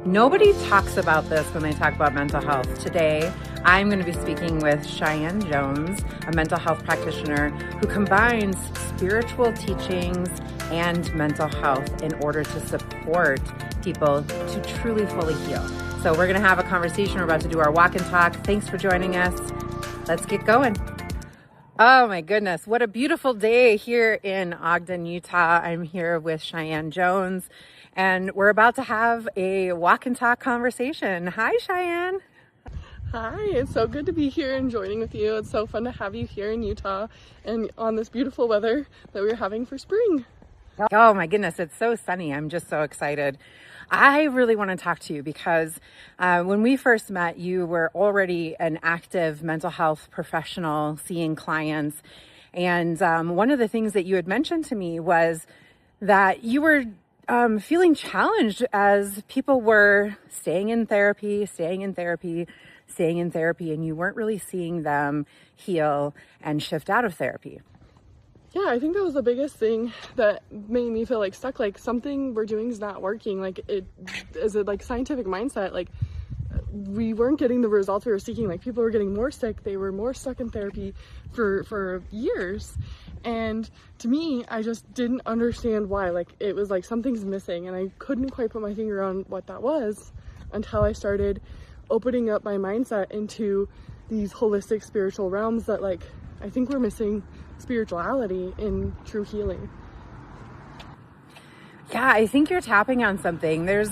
Nobody talks about this when they talk about mental health. Today, I'm going to be speaking with Cheyenne Jones, a mental health practitioner who combines spiritual teachings and mental health in order to support people to truly fully heal. So we're going to have a conversation. We're about to do our walk and talk. Thanks for joining us. Let's get going. Oh my goodness, what a beautiful day here in Ogden, Utah. I'm here with Cheyenne Jones, and we're about to have a walk and talk conversation. Hi, Cheyenne. Hi, it's so good to be here and joining with you. It's so fun to have you here in Utah and on this beautiful weather that we're having for spring. Oh my goodness, it's so sunny. I'm just so excited. I really want to talk to you because when we first met, you were already an active mental health professional seeing clients. And one of the things that you had mentioned to me was that you were feeling challenged as people were staying in therapy, and you weren't really seeing them heal and shift out of therapy. Yeah, I think that was the biggest thing that made me feel like stuck, like something we're doing is not working. Like it is a like scientific mindset, like we weren't getting the results we were seeking. Like people were getting more sick, they were more stuck in therapy for years. And to me, I just didn't understand why. Like it was like something's missing, and I couldn't quite put my finger on what that was until I started opening up my mindset into these holistic spiritual realms that like I think we're missing spirituality in true healing. Yeah, I think you're tapping on something. There's,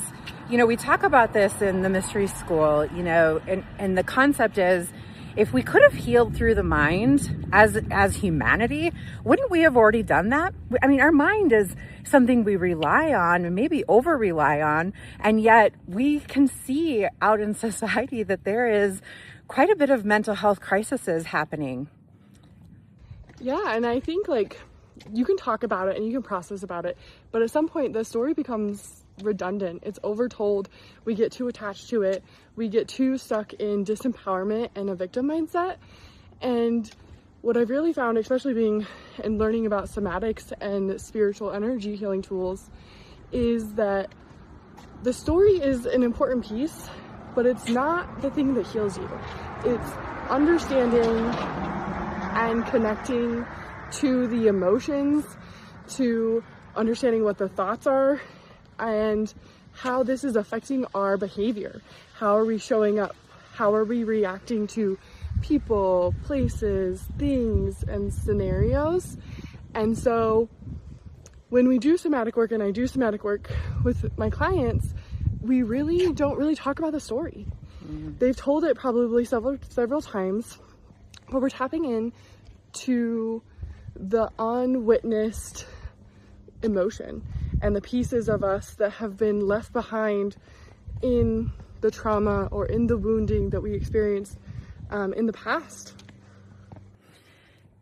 we talk about this in the mystery school, and the concept is if we could have healed through the mind as humanity, wouldn't we have already done that? I mean, our mind is something we rely on and maybe over rely on, and yet we can see out in society that there is quite a bit of mental health crises happening. Yeah, and I think like you can talk about it and you can process about it, but at some point the story becomes redundant. It's overtold. We get too attached to it. We get too stuck in disempowerment and a victim mindset. And what I've really found, especially being and learning about somatics and spiritual energy healing tools, is that the story is an important piece, but it's not the thing that heals you. It's understanding and connecting to the emotions, to understanding what the thoughts are, and how this is affecting our behavior. How are we showing up? How are we reacting to people, places, things, and scenarios? And so when we do somatic work, and I do somatic work with my clients, we really don't really talk about the story. They've told it probably several times, but we're tapping in to the unwitnessed emotion and the pieces of us that have been left behind in the trauma or in the wounding that we experienced in the past.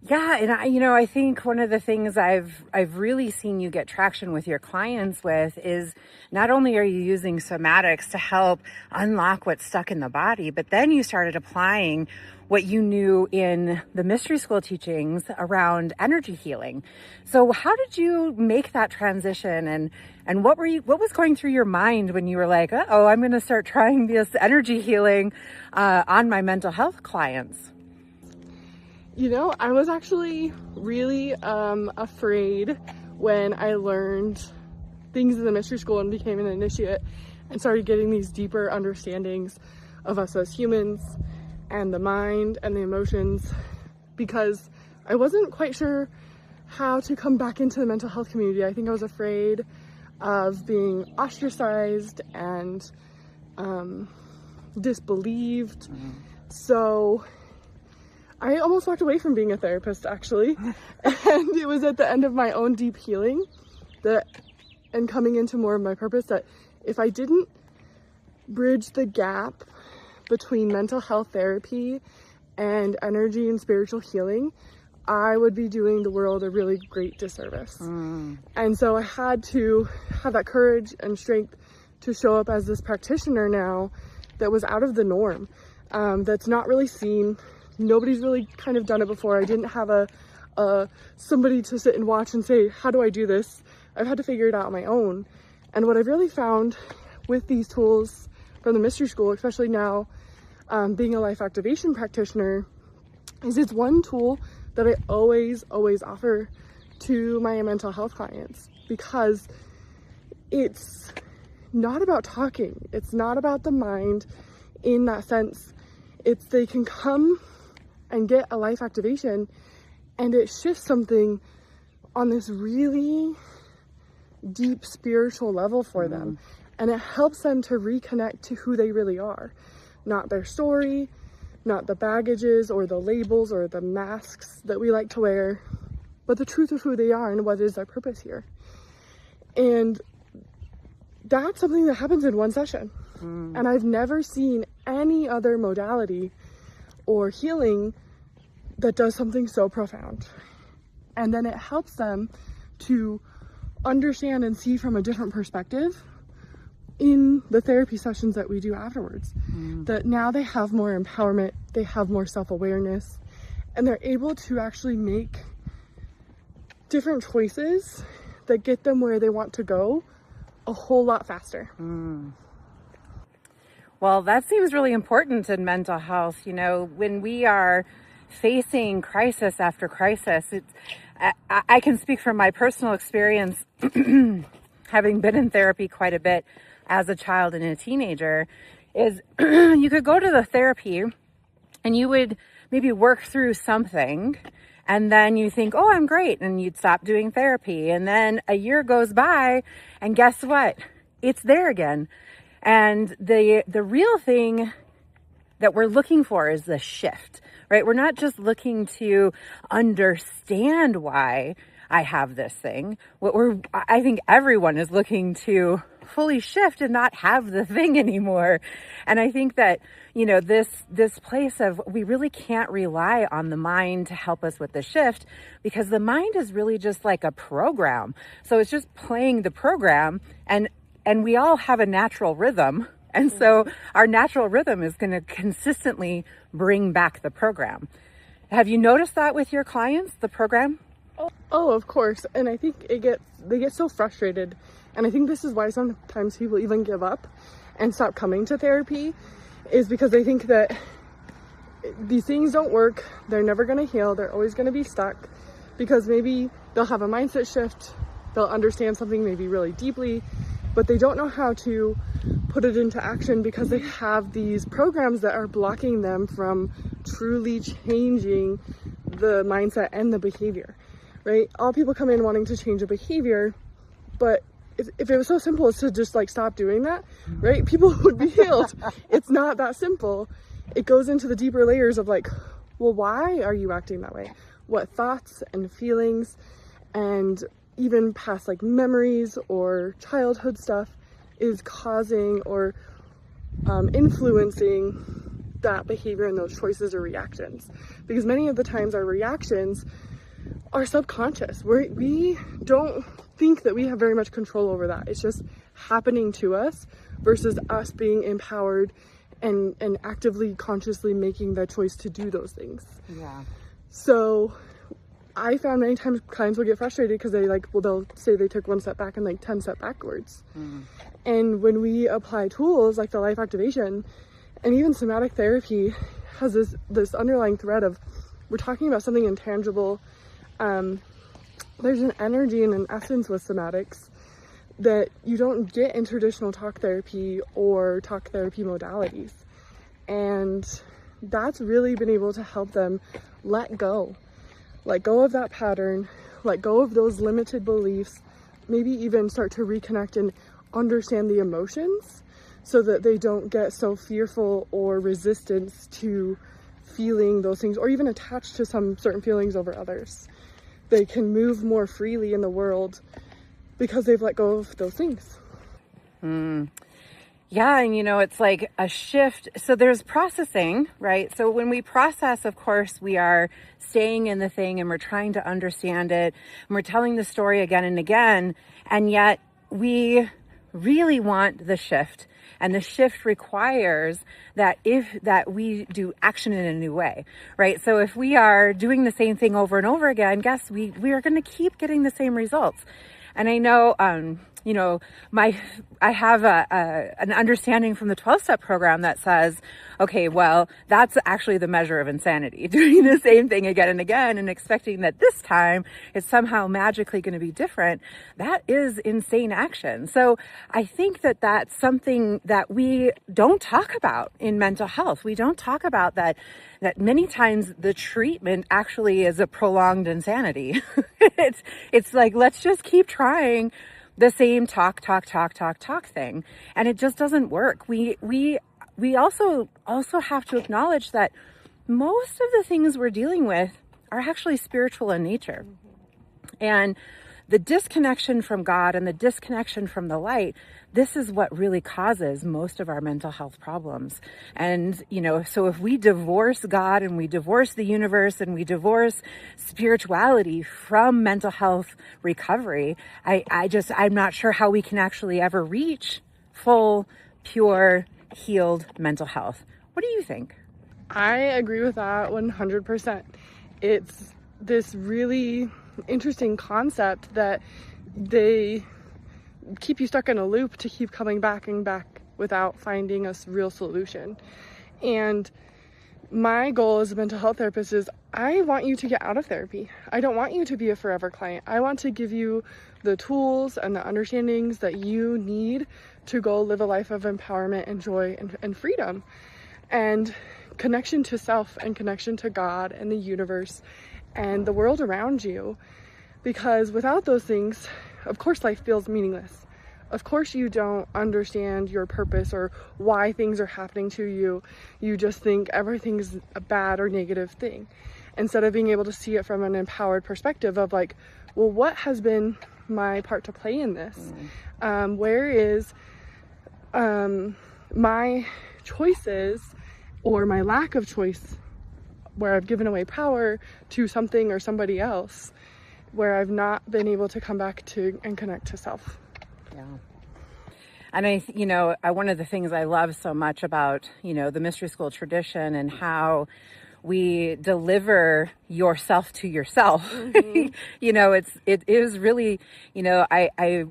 Yeah, and I think one of the things I've really seen you get traction with your clients with is not only are you using somatics to help unlock what's stuck in the body, but then you started applying what you knew in the mystery school teachings around energy healing. So how did you make that transition, and what was going through your mind when you were like, I'm going to start trying this energy healing on my mental health clients? I was actually really afraid when I learned things in the mystery school and became an initiate and started getting these deeper understandings of us as humans and the mind and the emotions, because I wasn't quite sure how to come back into the mental health community. I think I was afraid of being ostracized and disbelieved. So I almost walked away from being a therapist, actually. And it was at the end of my own deep healing and coming into more of my purpose that if I didn't bridge the gap between mental health therapy and energy and spiritual healing, I would be doing the world a really great disservice. And so I had to have that courage and strength to show up as this practitioner now that was out of the norm, that's not really seen. Nobody's really kind of done it before. I didn't have somebody to sit and watch and say, how do I do this? I've had to figure it out on my own. And what I've really found with these tools from the mystery school, especially now being a life activation practitioner, is it's one tool that I always offer to my mental health clients, because it's not about talking. It's not about the mind in that sense. It's they can come and get a life activation and it shifts something on this really deep spiritual level for them. And it helps them to reconnect to who they really are. Not their story, not the baggages or the labels or the masks that we like to wear, but the truth of who they are and what is their purpose here. And that's something that happens in one session. And I've never seen any other modality or healing that does something so profound. And then it helps them to understand and see from a different perspective in the therapy sessions that we do afterwards. That now they have more empowerment, they have more self-awareness, and they're able to actually make different choices that get them where they want to go a whole lot faster. Well, that seems really important in mental health. You know, when we are facing crisis after crisis, I can speak from my personal experience, having been in therapy quite a bit as a child and a teenager, is you could go to the therapy and you would maybe work through something, and then you think, oh, I'm great, and you'd stop doing therapy. And then a year goes by, and guess what? It's there again. And the real thing that we're looking for is the shift, right? We're not just looking to understand why I have this thing. I think everyone is looking to fully shift and not have the thing anymore. And I think that, you know, this place of, we really can't rely on the mind to help us with the shift, because the mind is really just like a program. So it's just playing the program, and we all have a natural rhythm. And so our natural rhythm is going to consistently bring back the program. Have you noticed that with your clients, the program? Oh, of course. And I think they get so frustrated. And I think this is why sometimes people even give up and stop coming to therapy, is because they think that these things don't work. They're never going to heal. They're always going to be stuck, because maybe they'll have a mindset shift. They'll understand something maybe really deeply, but they don't know how to put it into action because they have these programs that are blocking them from truly changing the mindset and the behavior, right? All people come in wanting to change a behavior, but if it was so simple as to just like stop doing that, right? People would be healed. It's not that simple. It goes into the deeper layers of like, well, why are you acting that way? What thoughts and feelings and even past like memories or childhood stuff is causing or influencing that behavior and those choices or reactions. Because many of the times our reactions are subconscious. We don't think that we have very much control over that. It's just happening to us versus us being empowered and actively, consciously making the choice to do those things. Yeah. So I found many times clients will get frustrated because they'll say they took one step back and like 10 steps backwards. And when we apply tools like the life activation and even somatic therapy has this underlying thread of, we're talking about something intangible. There's an energy and an essence with somatics that you don't get in traditional talk therapy or talk therapy modalities. And that's really been able to help them let go of that pattern, let go of those limited beliefs, maybe even start to reconnect and understand the emotions so that they don't get so fearful or resistance to feeling those things, or even attached to some certain feelings over others. They can move more freely in the world because they've let go of those things. Yeah, and you know, it's like a shift. So there's processing, right? So when we process, of course, we are staying in the thing and we're trying to understand it, and we're telling the story again and again, and yet we really want the shift. And the shift requires that we do action in a new way, right? So if we are doing the same thing over and over again, we are going to keep getting the same results. And I know I have an understanding from the 12-step program that says, okay, well, that's actually the measure of insanity, doing the same thing again and again and expecting that this time it's somehow magically going to be different. That is insane action. So I think that that's something that we don't talk about in mental health. We don't talk about that many times the treatment actually is a prolonged insanity. It's like, let's just keep trying the same talk thing. And it just doesn't work. We also have to acknowledge that most of the things we're dealing with are actually spiritual in nature. And the disconnection from God and the disconnection from the light, this is what really causes most of our mental health problems. And, so if we divorce God and we divorce the universe and we divorce spirituality from mental health recovery, I'm not sure how we can actually ever reach full, pure, healed mental health. What do you think? I agree with that 100%. It's this really interesting concept that they keep you stuck in a loop to keep coming back and back without finding a real solution. And my goal as a mental health therapist is I want you to get out of therapy. I don't want you to be a forever client. I want to give you the tools and the understandings that you need to go live a life of empowerment and joy and freedom and connection to self and connection to God and the universe and the world around you. Because without those things, of course, life feels meaningless. Of course, you don't understand your purpose or why things are happening to you. You just think everything's a bad or negative thing, instead of being able to see it from an empowered perspective of like, well, what has been my part to play in this? Where is my choices or my lack of choice, where I've given away power to something or somebody else, where I've not been able to come back to and connect to self. Yeah. And one of the things I love so much about, the mystery school tradition and how we deliver yourself to yourself. Mm-hmm. It is really, I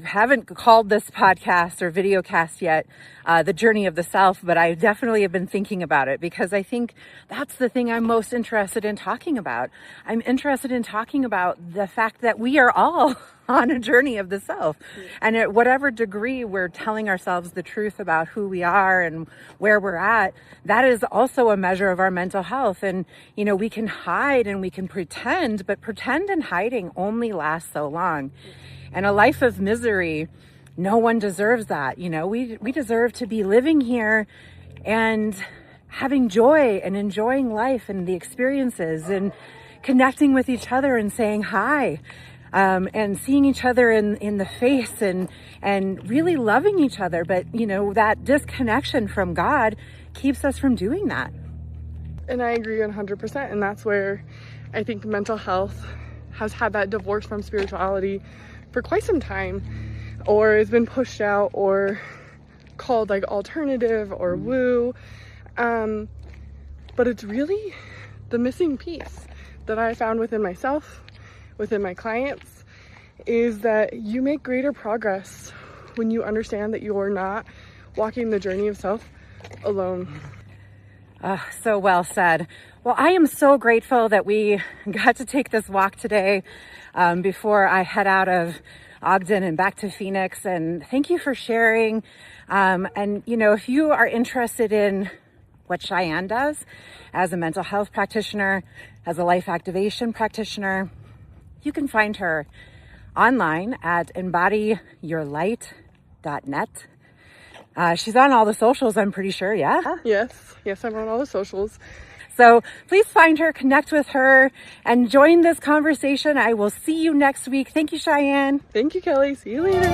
haven't called this podcast or video cast yet, The Journey of the Self, but I definitely have been thinking about it because I think that's the thing I'm most interested in talking about. I'm interested in talking about the fact that we are all on a journey of the self. And at whatever degree we're telling ourselves the truth about who we are and where we're at, that is also a measure of our mental health. And, we can hide and we can pretend, but pretend and hiding only lasts so long. And a life of misery, no one deserves that. We deserve to be living here and having joy and enjoying life and the experiences and connecting with each other and saying hi. And seeing each other in the face and really loving each other. But, that disconnection from God keeps us from doing that. And I agree 100%. And that's where I think mental health has had that divorce from spirituality for quite some time, or has been pushed out or called like alternative or woo. But it's really the missing piece that I found within myself, within my clients, is that you make greater progress when you understand that you're not walking the journey of self alone. So well said. Well, I am so grateful that we got to take this walk today before I head out of Ogden and back to Phoenix. And thank you for sharing. And, if you are interested in what Cheyenne does as a mental health practitioner, as a life activation practitioner, you can find her online at embodyyourlight.net. She's on all the socials, I'm pretty sure, yeah? Yes, I'm on all the socials. So please find her, connect with her, and join this conversation. I will see you next week. Thank you, Cheyenne. Thank you, Kelly. See you later.